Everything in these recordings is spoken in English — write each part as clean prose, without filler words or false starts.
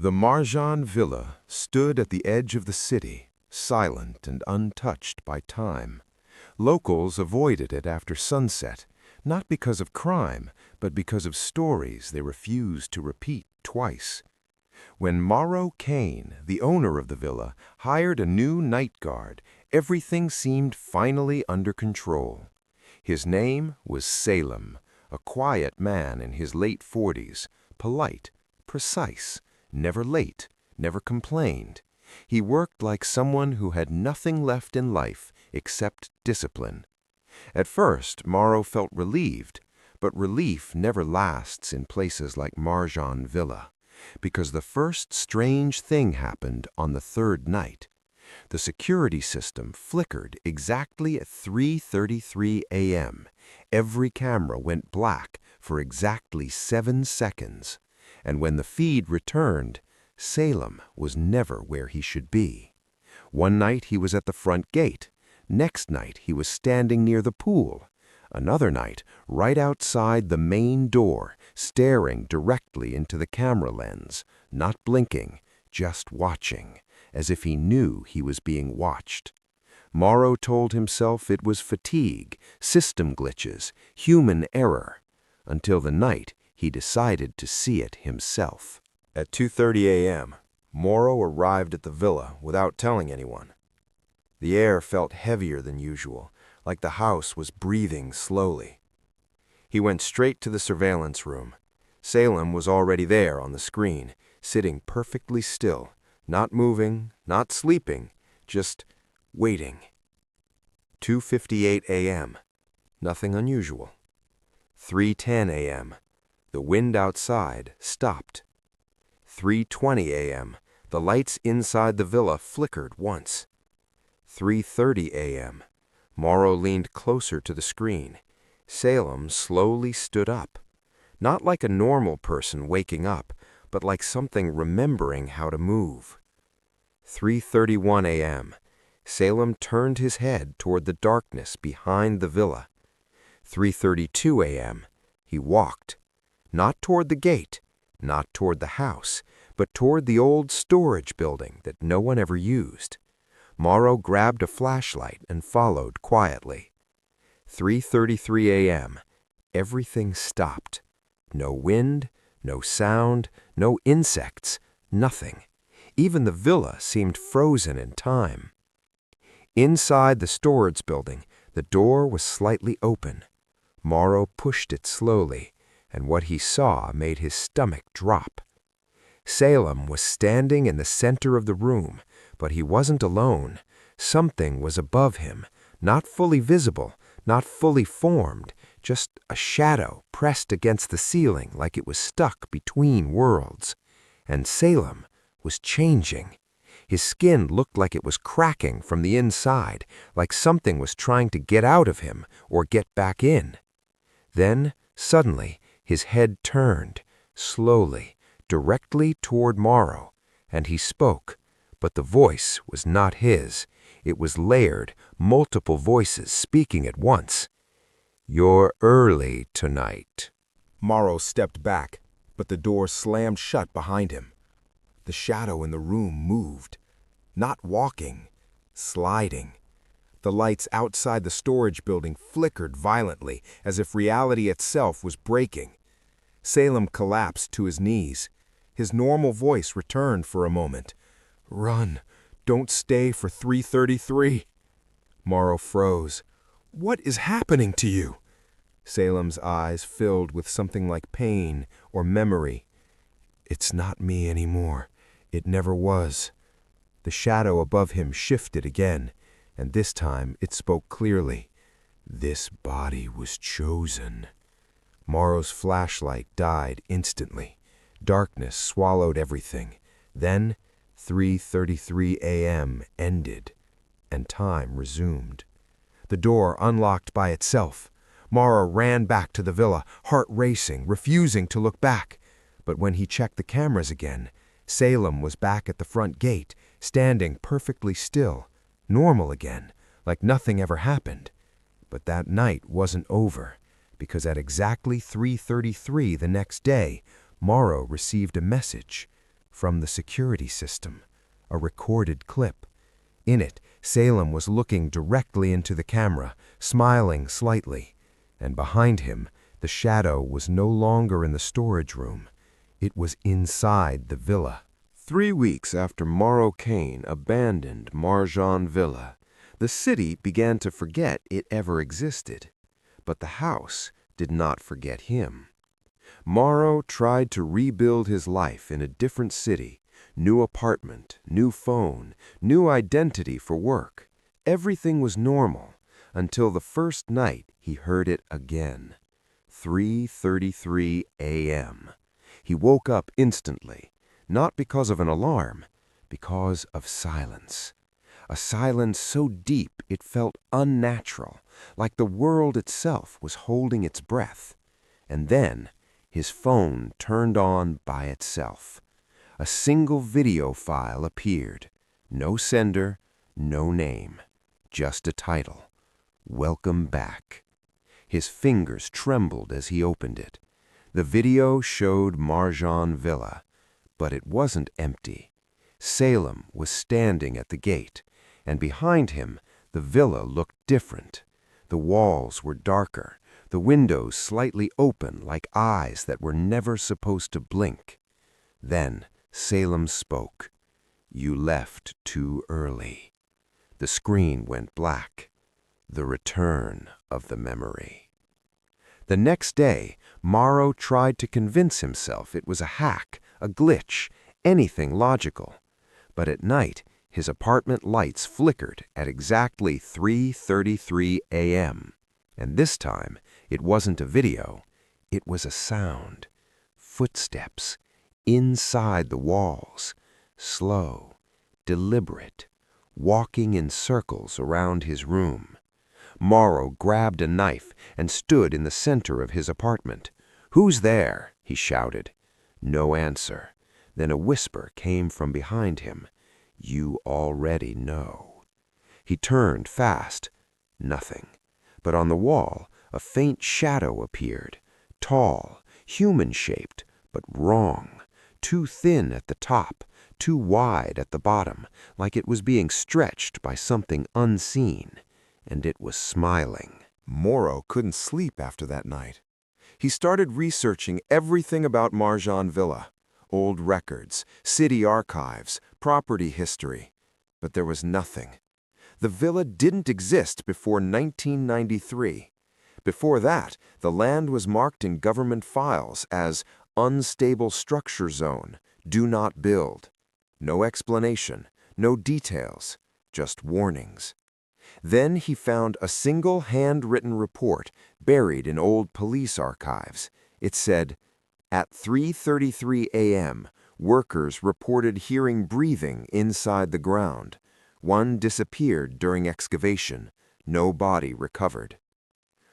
The Marjan Villa stood at the edge of the city, silent and untouched by time. Locals avoided it after sunset, not because of crime, but because of stories they refused to repeat twice. When Morrow Kane, the owner of the villa, hired a new night guard, everything seemed finally under control. His name was Salem, a quiet man in his late 40s, polite, precise, never late, never complained. He worked like someone who had nothing left in life except discipline. At first, Morrow felt relieved, but relief never lasts in places like Marjan Villa, because the first strange thing happened on the third night. The security system flickered exactly at 3:33 a.m. Every camera went black for exactly 7 seconds. And when the feed returned, Salem was never where he should be. One night he was at the front gate. Next night he was standing near the pool. Another night, right outside the main door, staring directly into the camera lens, not blinking, just watching, as if he knew he was being watched. Morrow told himself it was fatigue, system glitches, human error, until the night he decided to see it himself. At 2:30 a.m., Morrow arrived at the villa without telling anyone. The air felt heavier than usual, like the house was breathing slowly. He went straight to the surveillance room. Salem was already there on the screen, sitting perfectly still, not moving, not sleeping, just waiting. 2:58 a.m. Nothing unusual. 3:10 a.m. The wind outside stopped. 3:20 a.m. The lights inside the villa flickered once. 3:30 a.m. Morrow leaned closer to the screen. Salem slowly stood up. Not like a normal person waking up, but like something remembering how to move. 3:31 a.m. Salem turned his head toward the darkness behind the villa. 3:32 a.m. He walked. Not toward the gate, not toward the house, but toward the old storage building that no one ever used. Morrow grabbed a flashlight and followed quietly. 3:33 a.m. Everything stopped. No wind, no sound, no insects, nothing. Even the villa seemed frozen in time. Inside the storage building, the door was slightly open. Morrow pushed it slowly, and what he saw made his stomach drop. Salem was standing in the center of the room, but he wasn't alone. Something was above him, not fully visible, not fully formed, just a shadow pressed against the ceiling like it was stuck between worlds. And Salem was changing. His skin looked like it was cracking from the inside, like something was trying to get out of him or get back in. Then, suddenly, his head turned, slowly, directly toward Morrow, and he spoke, but the voice was not his. It was layered, multiple voices speaking at once. "You're early tonight." Morrow stepped back, but the door slammed shut behind him. The shadow in the room moved, not walking, sliding. The lights outside the storage building flickered violently, as if reality itself was breaking. Salem collapsed to his knees. His normal voice returned for a moment. "Run. Don't stay for 3:33. Morrow froze. "What is happening to you?" Salem's eyes filled with something like pain or memory. "It's not me anymore. It never was." The shadow above him shifted again, and this time it spoke clearly. "This body was chosen." Morrow's flashlight died instantly. Darkness swallowed everything. Then 3:33 a.m. ended, and time resumed. The door unlocked by itself. Morrow ran back to the villa, heart racing, refusing to look back. But when he checked the cameras again, Salem was back at the front gate, standing perfectly still, normal again, like nothing ever happened. But that night wasn't over, because at exactly 3:33 the next day, Morrow received a message. from the security system, a recorded clip. In it, Salem was looking directly into the camera, smiling slightly, and behind him, the shadow was no longer in the storage room. It was inside the villa. 3 weeks after Morrow Kane abandoned Marjan Villa, the city began to forget it ever existed. But the house did not forget him. Morrow tried to rebuild his life in a different city. New apartment, new phone, new identity for work. Everything was normal until the first night he heard it again. 3:33 a.m. He woke up instantly, not because of an alarm, because of silence. A silence so deep it felt unnatural, like the world itself was holding its breath. And then his phone turned on by itself. A single video file appeared. No sender, no name, just a title. Welcome back. His fingers trembled as he opened it. The video showed Marjan Villa, but it wasn't empty. Salem was standing at the gate, and behind him the villa looked different. The walls were darker, the windows slightly open like eyes that were never supposed to blink. Then Salem spoke. "You left too early." The screen went black. The return of the memory. The next day, Morrow tried to convince himself it was a hack, a glitch, anything logical. But at night, his apartment lights flickered at exactly 3:33 a.m. And this time, it wasn't a video. It was a sound. Footsteps. Inside the walls. Slow. Deliberate. Walking in circles around his room. Morrow grabbed a knife and stood in the center of his apartment. "Who's there?" he shouted. No answer. Then a whisper came from behind him. "You already know." He turned fast. Nothing. But on the wall, a faint shadow appeared. Tall, human-shaped, but wrong. Too thin at the top, too wide at the bottom, like it was being stretched by something unseen. And it was smiling. Morrow couldn't sleep after that night. He started researching everything about Marjan Villa. Old records, city archives, property history. But there was nothing. The villa didn't exist before 1993. Before that, the land was marked in government files as unstable structure zone, do not build. No explanation, no details, just warnings. Then he found a single handwritten report buried in old police archives. It said, "At 3:33 a.m., workers reported hearing breathing inside the ground. One disappeared during excavation. No body recovered."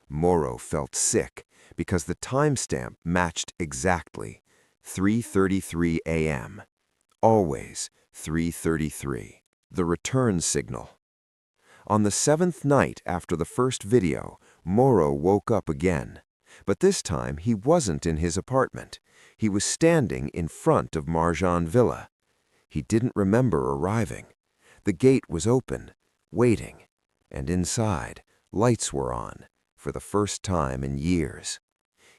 Morrow felt sick because the timestamp matched exactly. 3:33 a.m. Always 3:33. The return signal. On the 7th night after the first video, Morrow woke up again. But this time he wasn't in his apartment. He was standing in front of Marjan Villa. He didn't remember arriving. The gate was open, waiting, and inside, lights were on, for the first time in years.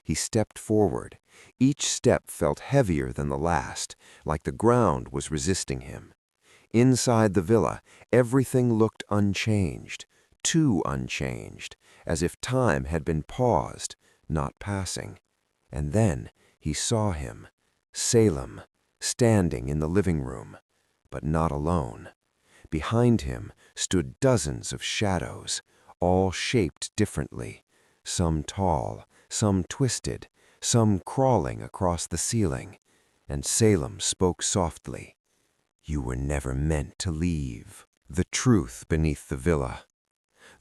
He stepped forward. Each step felt heavier than the last, like the ground was resisting him. Inside the villa, everything looked unchanged, too unchanged, as if time had been paused, not passing. And then he saw him, Salem, standing in the living room, but not alone. Behind him stood dozens of shadows, all shaped differently, some tall, some twisted, some crawling across the ceiling. And Salem spoke softly. "You were never meant to leave." The truth beneath the villa.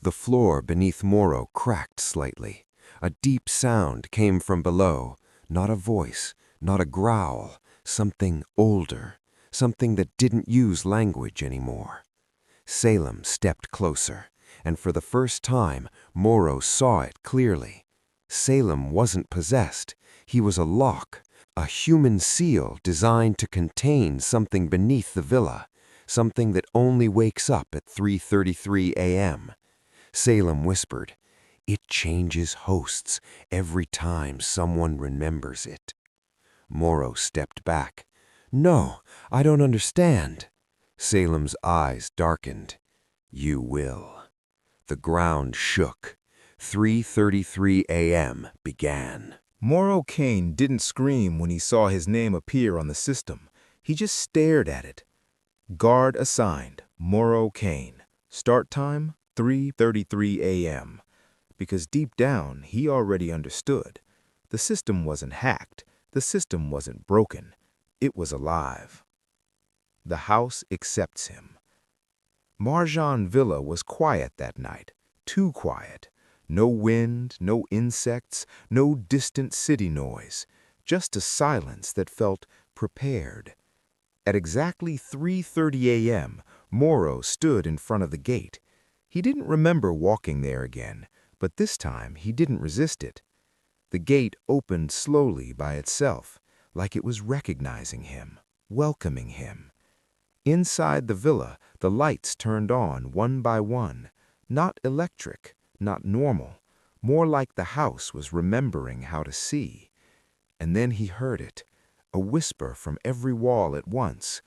The floor beneath Morrow cracked slightly. A deep sound came from below, not a voice, not a growl, something older, something that didn't use language anymore. Salem stepped closer, and for the first time, Morrow saw it clearly. Salem wasn't possessed. He was a lock A human seal designed to contain something beneath the villa, something that only wakes up at 3:33 a.m. Salem whispered, "It changes hosts every time someone remembers it." Morrow stepped back. "No, I don't understand." Salem's eyes darkened. "You will." The ground shook. 3:33 a.m. began. Morrow Kane didn't scream when he saw his name appear on the system. He just stared at it. Guard assigned, Morrow Kane. Start time, 3:33 a.m. Because deep down, he already understood. The system wasn't hacked. The system wasn't broken. It was alive. The house accepts him. Marjan Villa was quiet that night. Too quiet. No wind, no insects, no distant city noise. Just a silence that felt prepared. At exactly 3:30 a.m., Morrow stood in front of the gate. He didn't remember walking there again, but this time he didn't resist it. The gate opened slowly by itself, like it was recognizing him, welcoming him. Inside the villa, the lights turned on one by one, not electric, not normal, more like the house was remembering how to see. And then he heard it, a whisper from every wall at once.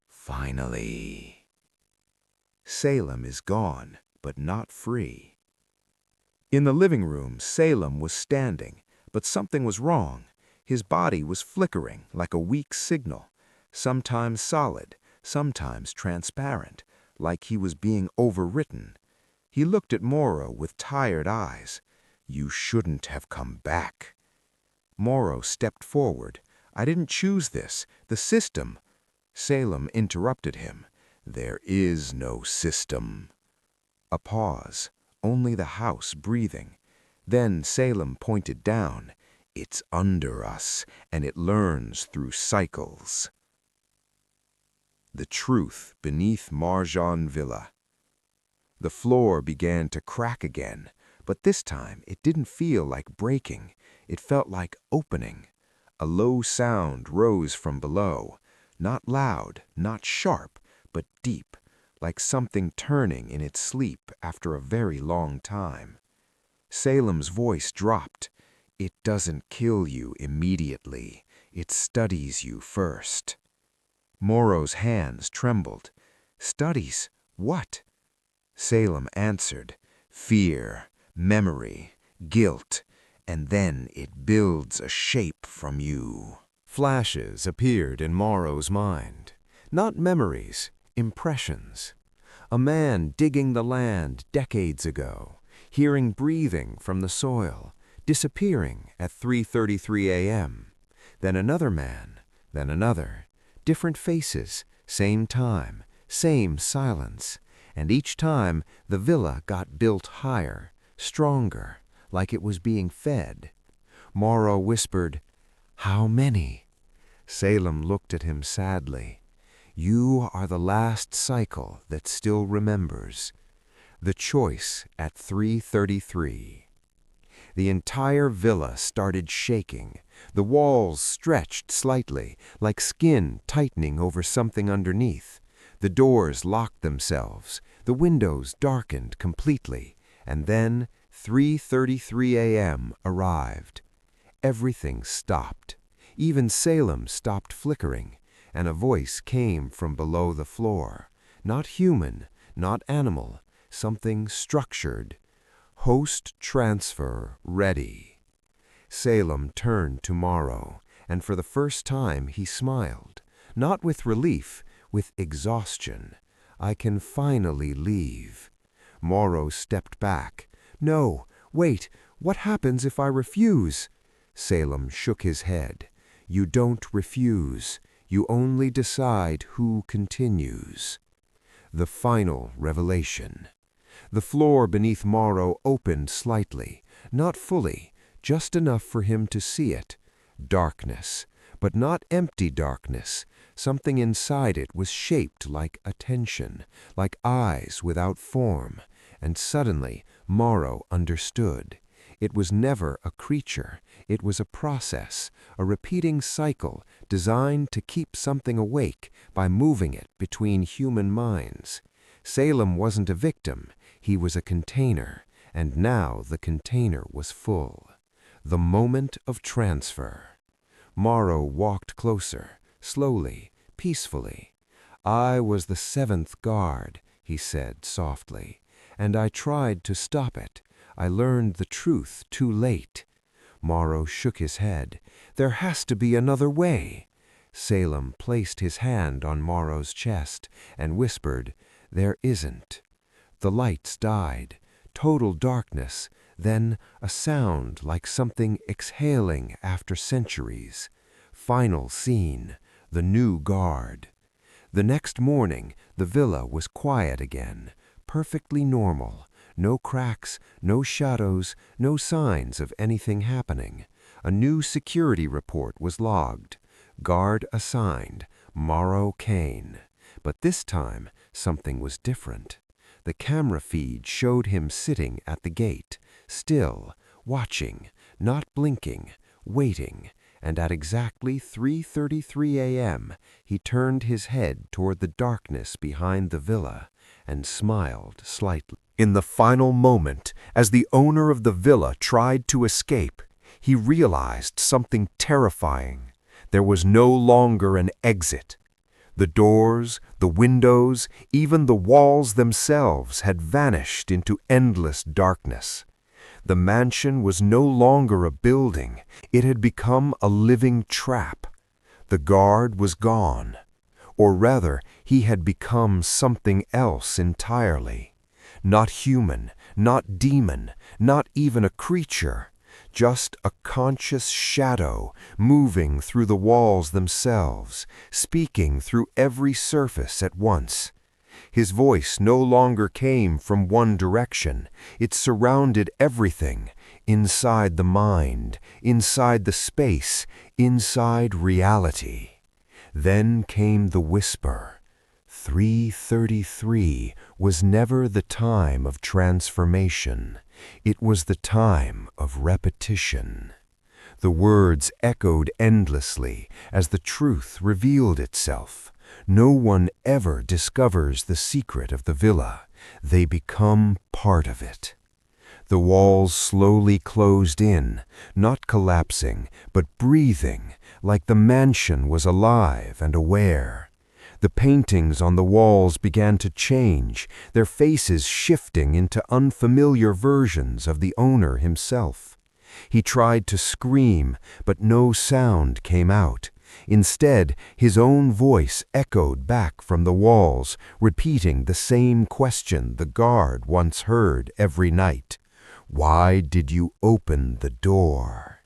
"Finally." Salem is gone, but not free. In the living room, Salem was standing, but something was wrong. His body was flickering like a weak signal, sometimes solid, sometimes transparent, like he was being overwritten. He looked at Morrow with tired eyes. "You shouldn't have come back." Morrow stepped forward. "I didn't choose this. The system." Salem interrupted him. "There is no system." A pause, only the house breathing. Then Salem pointed down. "It's under us, and it learns through cycles." The truth beneath Marjan Villa. The floor began to crack again, but this time it didn't feel like breaking. It felt like opening. A low sound rose from below, not loud, not sharp, but deep, like something turning in its sleep after a very long time. Salem's voice dropped. "It doesn't kill you immediately. It studies you first." Morrow's hands trembled. "Studies? What?" Salem answered, "Fear, memory, guilt, and then it builds a shape from you." Flashes appeared in Morrow's mind. Not memories, impressions. A man digging the land decades ago, hearing breathing from the soil, disappearing at 3:33 a.m. Then another man, then another. Different faces, same time, same silence. And each time the villa got built higher, stronger, like it was being fed. Morrow whispered, "How many?" Salem looked at him sadly. "You are the last cycle that still remembers." The choice at 3:33. The entire villa started shaking. The walls stretched slightly, like skin tightening over something underneath. The doors locked themselves. The windows darkened completely. And then 3:33 a.m. arrived. Everything stopped. Even Salem stopped flickering, and a voice came from below the floor. Not human, not animal, something structured. "Host transfer ready." Salem turned to Morrow, and for the first time he smiled, not with relief, with exhaustion. "I can finally leave." Morrow stepped back. "No, wait, what happens if I refuse?" Salem shook his head. "You don't refuse. You only decide who continues." The final revelation. The floor beneath Morrow opened slightly, not fully, just enough for him to see it. Darkness, but not empty darkness. Something inside it was shaped like attention, like eyes without form. And suddenly Morrow understood. It was never a creature. It was a process, a repeating cycle designed to keep something awake by moving it between human minds. Salem wasn't a victim. He was a container, and now the container was full. The moment of transfer. Morrow walked closer, slowly, peacefully. "I was the seventh guard," he said softly, "and I tried to stop it. I learned the truth too late." Morrow shook his head. "There has to be another way." Salem placed his hand on Morrow's chest and whispered, "There isn't." The lights died. Total darkness, then a sound like something exhaling after centuries. Final scene, the new guard. The next morning, the villa was quiet again, perfectly normal. No cracks, no shadows, no signs of anything happening. A new security report was logged. Guard assigned, Morrow Kane. But this time, something was different. The camera feed showed him sitting at the gate, still, watching, not blinking, waiting, and at exactly 3:33 a.m., he turned his head toward the darkness behind the villa and smiled slightly. In the final moment, as the owner of the villa tried to escape, he realized something terrifying. There was no longer an exit. The doors, the windows, even the walls themselves had vanished into endless darkness. The mansion was no longer a building. It had become a living trap. The guard was gone. Or rather, he had become something else entirely. Not human, not demon, not even a creature. Just a conscious shadow moving through the walls themselves, speaking through every surface at once. His voice no longer came from one direction. It surrounded everything, inside the mind, inside the space, inside reality. Then came the whisper. 3:33 was never the time of transformation. It was the time of repetition. The words echoed endlessly as the truth revealed itself. No one ever discovers the secret of the villa. They become part of it. The walls slowly closed in, not collapsing, but breathing, like the mansion was alive and aware. The paintings on the walls began to change, their faces shifting into unfamiliar versions of the owner himself. He tried to scream, but no sound came out. Instead, his own voice echoed back from the walls, repeating the same question the guard once heard every night. "Why did you open the door?"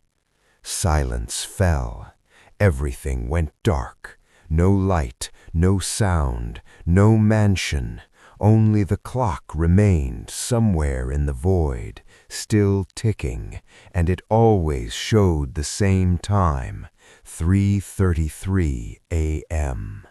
Silence fell. Everything went dark. No light, no sound, no mansion. Only the clock remained somewhere in the void, still ticking, and it always showed the same time, 3:33 a.m.